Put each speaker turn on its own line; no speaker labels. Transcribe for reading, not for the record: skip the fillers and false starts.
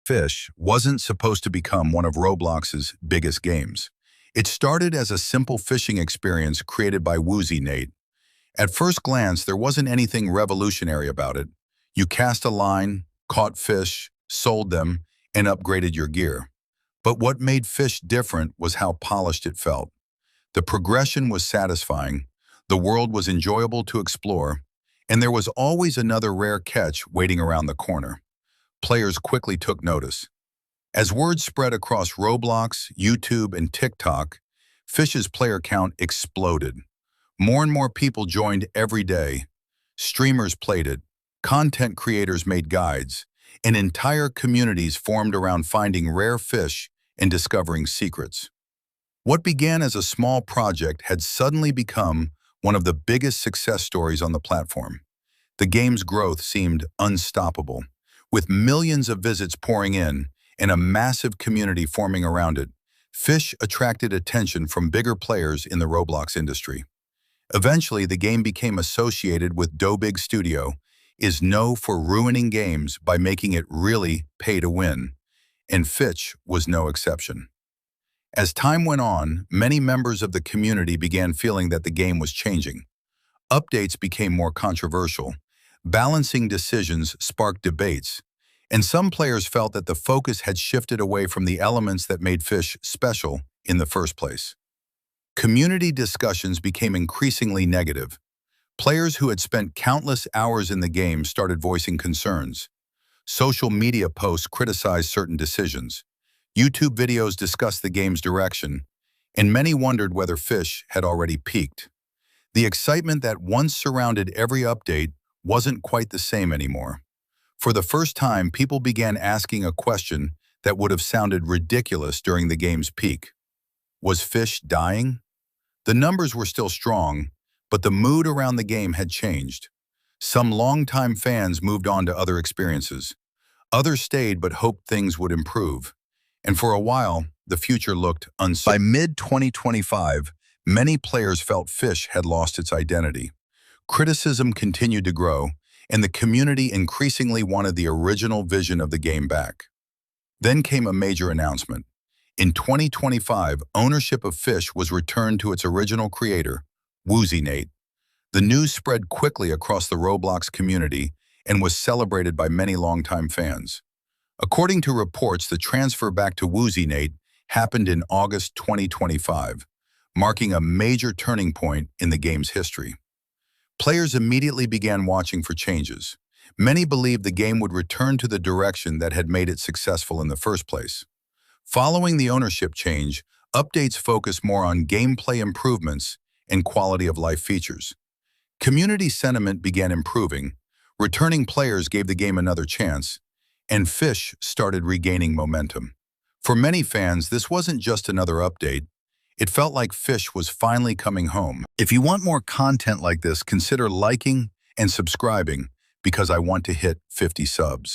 Fish wasn't supposed to become one of Roblox's biggest games. It started as a simple fishing experience created by Woozy Nate. At first glance, there wasn't anything revolutionary about it. You cast a line, caught fish, sold them, and upgraded your gear. But what made Fish different was how polished it felt. The progression was satisfying, the world was enjoyable to explore, and there was always another rare catch waiting around the corner. Players quickly took notice. As word spread across Roblox, YouTube, and TikTok, Fish's player count exploded. More and more people joined every day. Streamers played it, content creators made guides, and entire communities formed around finding rare fish and discovering secrets. What began as a small project had suddenly become one of the biggest success stories on the platform. The game's growth seemed unstoppable. With millions of visits pouring in and a massive community forming around it, Fish attracted attention from bigger players in the Roblox industry. Eventually, the game became associated with Big Studio, is known for ruining games by making it really pay to win, and Fish was no exception. As time went on, many members of the community began feeling that the game was changing. Updates became more controversial. Balancing decisions sparked debates, and some players felt that the focus had shifted away from the elements that made Fish special in the first place. Community discussions became increasingly negative. Players who had spent countless hours in the game started voicing concerns. Social media posts criticized certain decisions. YouTube videos discussed the game's direction, and many wondered whether Fish had already peaked. The excitement that once surrounded every update wasn't quite the same anymore. For the first time, people began asking a question that would have sounded ridiculous during the game's peak. Was Fish dying? The numbers were still strong, but the mood around the game had changed. Some longtime fans moved on to other experiences. Others stayed but hoped things would improve. And for a while, the future looked uncertain. By mid-2025, many players felt Fish had lost its identity. Criticism continued to grow, and the community increasingly wanted the original vision of the game back. Then came a major announcement. In 2025, ownership of Fish was returned to its original creator, Woozy Nate. The news spread quickly across the Roblox community and was celebrated by many longtime fans. According to reports, the transfer back to Woozy Nate happened in August 2025, marking a major turning point in the game's history. Players immediately began watching for changes. Many believed the game would return to the direction that had made it successful in the first place. Following the ownership change, updates focused more on gameplay improvements and quality-of-life features. Community sentiment began improving, returning players gave the game another chance, and Fish started regaining momentum. For many fans, this wasn't just another update. It felt like Fish was finally coming home. If you want more content like this, consider liking and subscribing because I want to hit 50 subs.